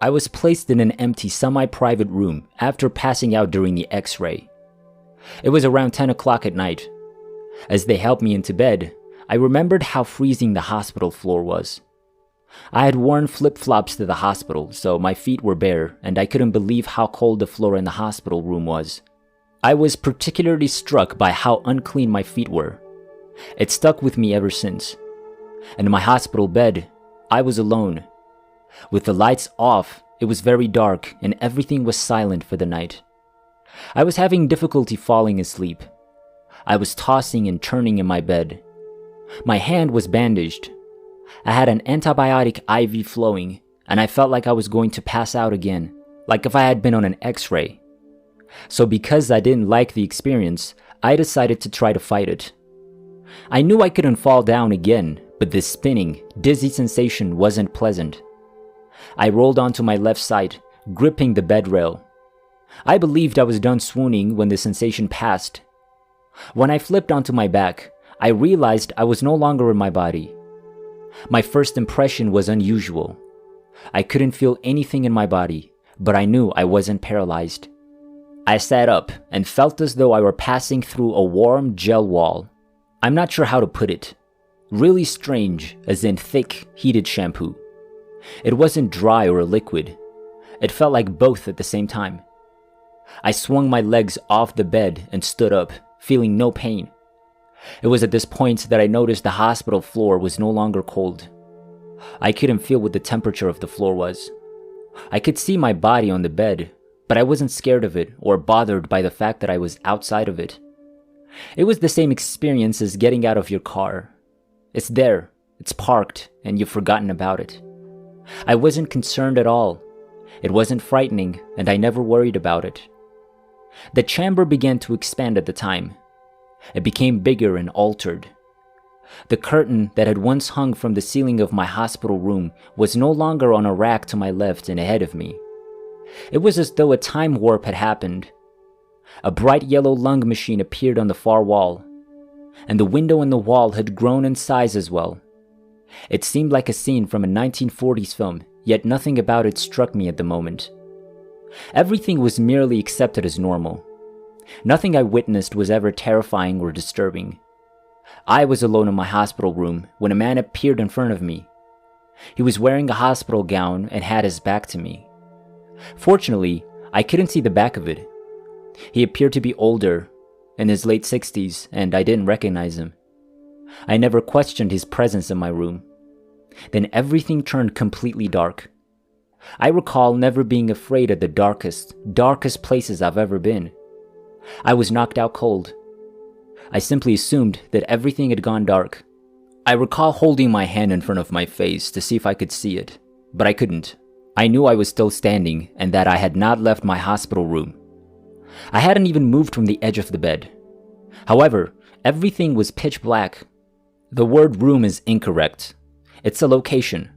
I was placed in an empty semi-private room after passing out during the X-ray. It was around 10 o'clock at night. As they helped me into bed, I remembered how freezing the hospital floor was. I had worn flip-flops to the hospital, so my feet were bare, and I couldn't believe how cold the floor in the hospital room was. I was particularly struck by how unclean my feet were. It stuck with me ever since. In my hospital bed, I was alone. With the lights off, it was very dark and everything was silent for the night. I was having difficulty falling asleep. I was tossing and turning in my bed. My hand was bandaged. I had an antibiotic IV flowing, and I felt like I was going to pass out again, like if I had been on an X-ray. So because I didn't like the experience, I decided to try to fight it. I knew I couldn't fall down again, but this spinning, dizzy sensation wasn't pleasant. I rolled onto my left side, gripping the bed rail. I believed I was done swooning when the sensation passed. When I flipped onto my back, I realized I was no longer in my body. My first impression was unusual. I couldn't feel anything in my body, but I knew I wasn't paralyzed. I sat up and felt as though I were passing through a warm gel wall. I'm not sure how to put it. Really strange, as in thick, heated shampoo. It wasn't dry or a liquid. It felt like both at the same time. I swung my legs off the bed and stood up, feeling no pain. It was at this point that I noticed the hospital floor was no longer cold. I couldn't feel what the temperature of the floor was. I could see my body on the bed, but I wasn't scared of it or bothered by the fact that I was outside of it. It was the same experience as getting out of your car. It's there, it's parked, and you've forgotten about it. I wasn't concerned at all. It wasn't frightening, and I never worried about it. The chamber began to expand at the time. It became bigger and altered. The curtain that had once hung from the ceiling of my hospital room was no longer on a rack to my left and ahead of me. It was as though a time warp had happened. A bright yellow lung machine appeared on the far wall, and the window in the wall had grown in size as well. It seemed like a scene from a 1940s film, yet nothing about it struck me at the moment. Everything was merely accepted as normal. Nothing I witnessed was ever terrifying or disturbing. I was alone in my hospital room when a man appeared in front of me. He was wearing a hospital gown and had his back to me. Fortunately, I couldn't see the back of it. He appeared to be older, in his late 60s, and I didn't recognize him. I never questioned his presence in my room. Then everything turned completely dark. I recall never being afraid at the darkest places I've ever been. I was knocked out cold. I simply assumed that everything had gone dark. I recall holding my hand in front of my face to see if I could see it, but I couldn't. I knew I was still standing and that I had not left my hospital room. I hadn't even moved from the edge of the bed. However, everything was pitch black. The word room is incorrect. It's a location.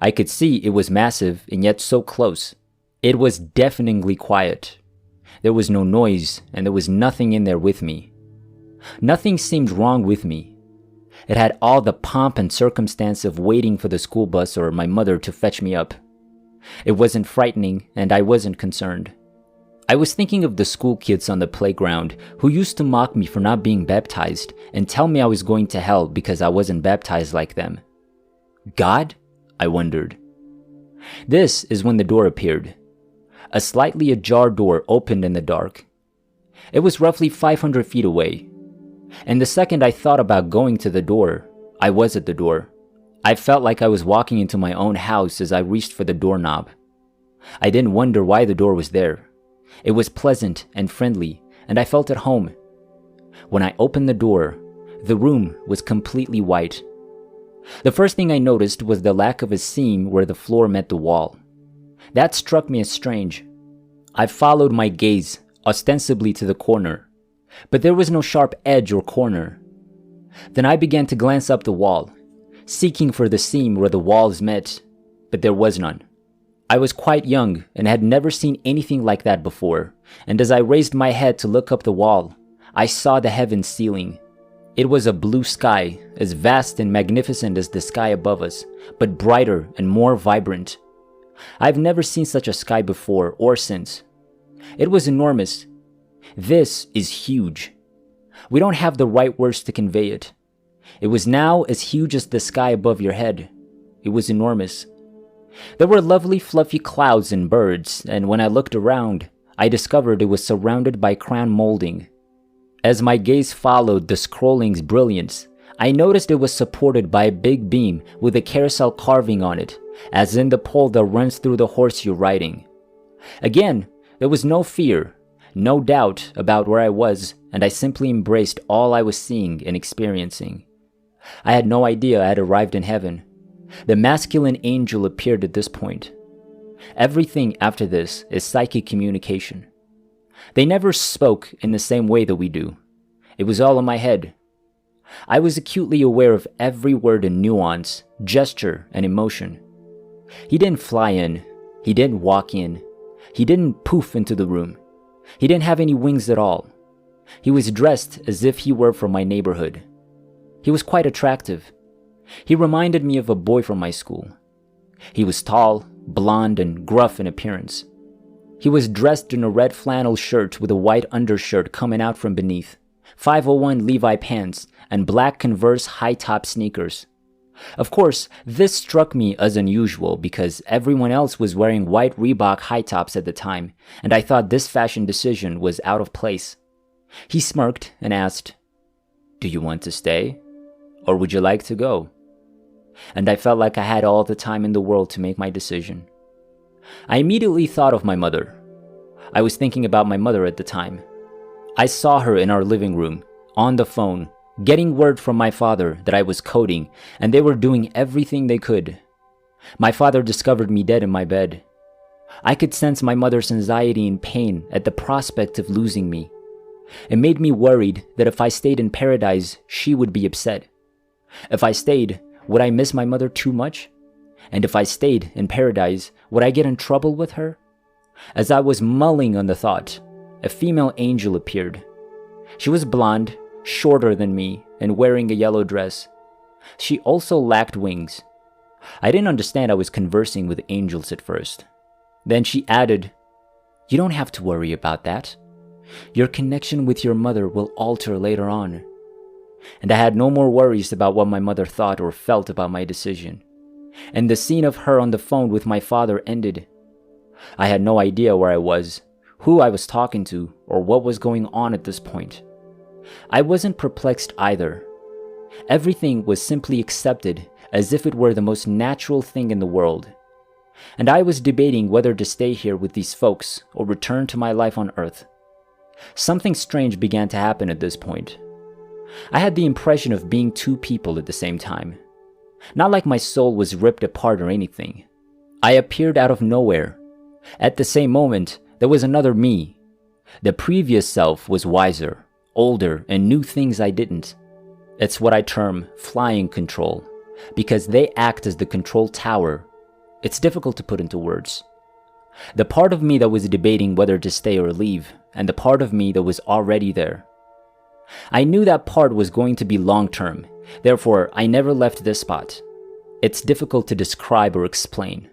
I could see it was massive and yet so close. It was deafeningly quiet. There was no noise and there was nothing in there with me. Nothing seemed wrong with me. It had all the pomp and circumstance of waiting for the school bus or my mother to fetch me up. It wasn't frightening and I wasn't concerned. I was thinking of the school kids on the playground who used to mock me for not being baptized and tell me I was going to hell because I wasn't baptized like them. God? I wondered. This is when the door appeared. A slightly ajar door opened in the dark. It was roughly 500 feet away. And the second I thought about going to the door, I was at the door. I felt like I was walking into my own house as I reached for the doorknob. I didn't wonder why the door was there. It was pleasant and friendly, and I felt at home. When I opened the door, the room was completely white. The first thing I noticed was the lack of a seam where the floor met the wall. That struck me as strange. I followed my gaze ostensibly to the corner, but there was no sharp edge or corner. Then I began to glance up the wall, seeking for the seam where the walls met, but there was none. I was quite young and had never seen anything like that before, and as I raised my head to look up the wall, I saw the heavens ceiling. It was a blue sky, as vast and magnificent as the sky above us, but brighter and more vibrant. I've never seen such a sky before or since. It was enormous. This is huge. We don't have the right words to convey it. It was now as huge as the sky above your head. It was enormous. There were lovely fluffy clouds and birds, and when I looked around, I discovered it was surrounded by crown molding. As my gaze followed the scrolling's brilliance, I noticed it was supported by a big beam with a carousel carving on it, as in the pole that runs through the horse you're riding. Again, there was no fear, no doubt about where I was, and I simply embraced all I was seeing and experiencing. I had no idea I had arrived in heaven. The masculine angel appeared at this point. Everything after this is psychic communication. They never spoke in the same way that we do. It was all in my head. I was acutely aware of every word and nuance, gesture, and emotion. He didn't fly in. He didn't walk in. He didn't poof into the room. He didn't have any wings at all. He was dressed as if he were from my neighborhood. He was quite attractive. He reminded me of a boy from my school. He was tall, blonde, and gruff in appearance. He was dressed in a red flannel shirt with a white undershirt coming out from beneath, 501 Levi pants, and black Converse high-top sneakers. Of course, this struck me as unusual because everyone else was wearing white Reebok high tops at the time, and I thought this fashion decision was out of place. He smirked and asked, "Do you want to stay? Or would you like to go?" And I felt like I had all the time in the world to make my decision. I immediately thought of my mother. I was thinking about my mother at the time. I saw her in our living room, on the phone, getting word from my father that I was coding, and they were doing everything they could. My father discovered me dead in my bed. I could sense my mother's anxiety and pain at the prospect of losing me. It made me worried that if I stayed in paradise, she would be upset. If I stayed, would I miss my mother too much? And if I stayed in paradise, would I get in trouble with her? As I was mulling on the thought, a female angel appeared. She was blonde, shorter than me, and wearing a yellow dress. She also lacked wings. I didn't understand I was conversing with angels at first. Then she added, "You don't have to worry about that. Your connection with your mother will alter later on." And I had no more worries about what my mother thought or felt about my decision. And the scene of her on the phone with my father ended. I had no idea where I was, who I was talking to, or what was going on at this point. I wasn't perplexed either. Everything was simply accepted as if it were the most natural thing in the world. And I was debating whether to stay here with these folks or return to my life on Earth. Something strange began to happen at this point. I had the impression of being two people at the same time. Not like my soul was ripped apart or anything. I appeared out of nowhere. At the same moment, there was another me. The previous self was wiser, older, and knew things I didn't. It's what I term flying control, because they act as the control tower. It's difficult to put into words. The part of me that was debating whether to stay or leave, and the part of me that was already there. I knew that part was going to be long-term, therefore I never left this spot. It's difficult to describe or explain.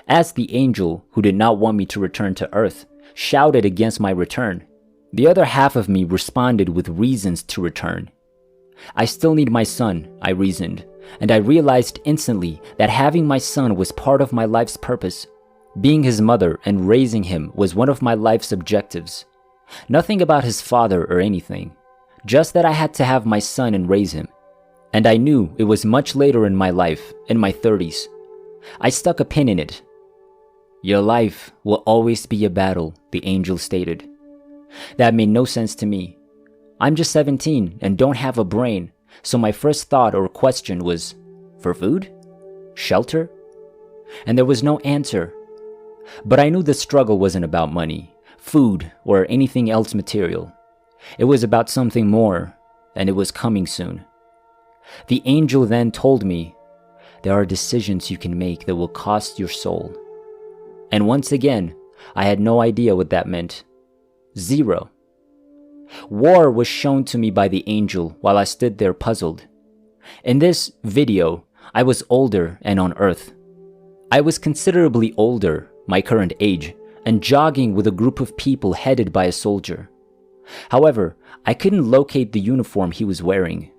As the angel, who did not want me to return to Earth, shouted against my return, the other half of me responded with reasons to return. I still need my son, I reasoned, and I realized instantly that having my son was part of my life's purpose. Being his mother and raising him was one of my life's objectives. Nothing about his father or anything, just that I had to have my son and raise him. And I knew it was much later in my life, in my 30s. I stuck a pin in it. "Your life will always be a battle," the angel stated. That made no sense to me. I'm just 17 and don't have a brain, so my first thought or question was, for food? Shelter? And there was no answer. But I knew the struggle wasn't about money, food, or anything else material. It was about something more, and it was coming soon. The angel then told me, there are decisions you can make that will cost your soul. And once again, I had no idea what that meant. Zero. War was shown to me by the angel while I stood there puzzled. In this video, I was older and on Earth. I was considerably older, my current age, and jogging with a group of people headed by a soldier. However, I couldn't locate the uniform he was wearing.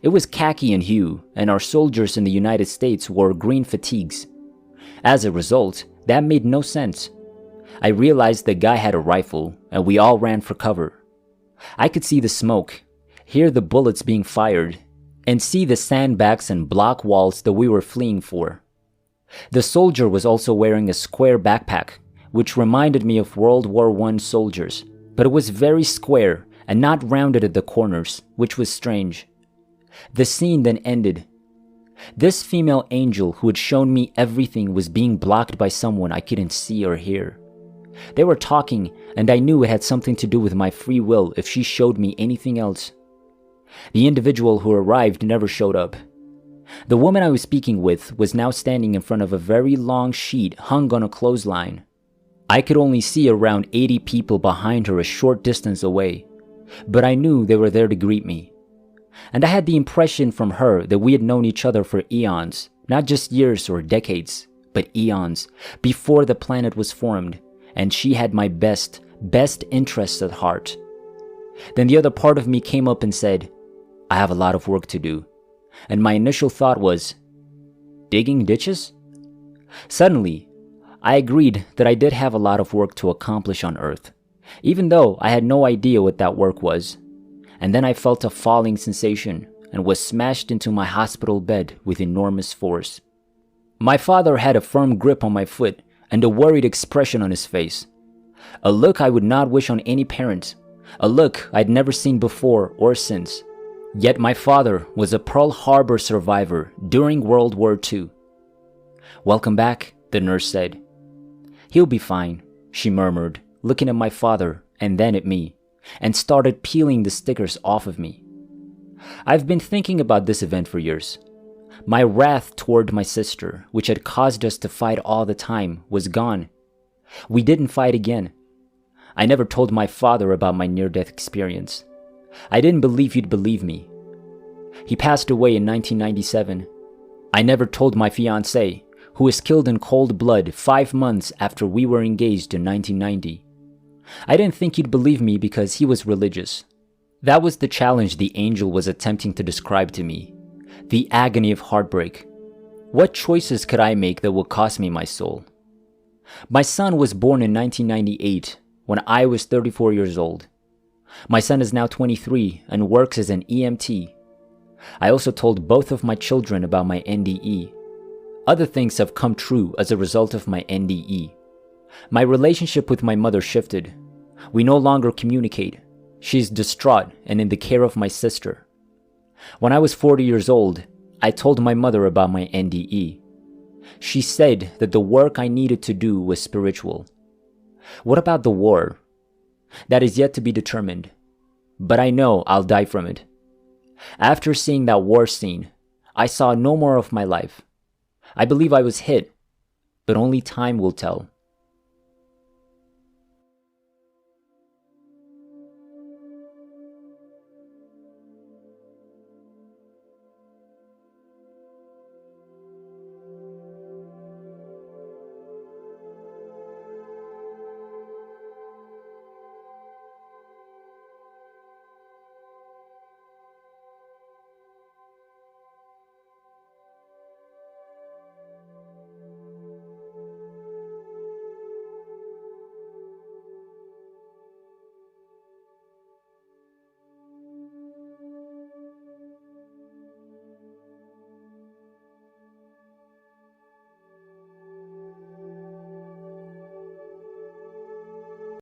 It was khaki in hue, and our soldiers in the United States wore green fatigues. As a result, that made no sense. I realized the guy had a rifle, and we all ran for cover. I could see the smoke, hear the bullets being fired, and see the sandbags and block walls that we were fleeing for. The soldier was also wearing a square backpack, which reminded me of World War I soldiers, but it was very square and not rounded at the corners, which was strange. The scene then ended. This female angel who had shown me everything was being blocked by someone I couldn't see or hear. They were talking, and I knew it had something to do with my free will if she showed me anything else. The individual who arrived never showed up. The woman I was speaking with was now standing in front of a very long sheet hung on a clothesline. I could only see around 80 people behind her a short distance away, but I knew they were there to greet me. And I had the impression from her that we had known each other for eons, not just years or decades, but eons, before the planet was formed, and she had my best interests at heart. Then the other part of me came up and said, I have a lot of work to do. And my initial thought was, digging ditches? Suddenly, I agreed that I did have a lot of work to accomplish on Earth, even though I had no idea what that work was. And then I felt a falling sensation and was smashed into my hospital bed with enormous force. My father had a firm grip on my foot and a worried expression on his face. A look I would not wish on any parent, a look I'd never seen before or since. Yet my father was a Pearl Harbor survivor during World War II. Welcome back, the nurse said. He'll be fine, she murmured, looking at my father and then at me, and started peeling the stickers off of me. I've been thinking about this event for years. My wrath toward my sister, which had caused us to fight all the time, was gone. We didn't fight again. I never told my father about my near-death experience. I didn't believe he'd believe me. He passed away in 1997. I never told my fiancée, who was killed in cold blood 5 months after we were engaged in 1990. I didn't think he'd believe me because he was religious. That was the challenge the angel was attempting to describe to me. The agony of heartbreak. What choices could I make that would cost me my soul? My son was born in 1998, when I was 34 years old. My son is now 23 and works as an EMT. I also told both of my children about my NDE. Other things have come true as a result of my NDE. My relationship with my mother shifted. We no longer communicate. She's distraught and in the care of my sister. When I was 40 years old, I told my mother about my NDE. She said that the work I needed to do was spiritual. What about the war? That is yet to be determined, but I know I'll die from it. After seeing that war scene, I saw no more of my life. I believe I was hit, but only time will tell.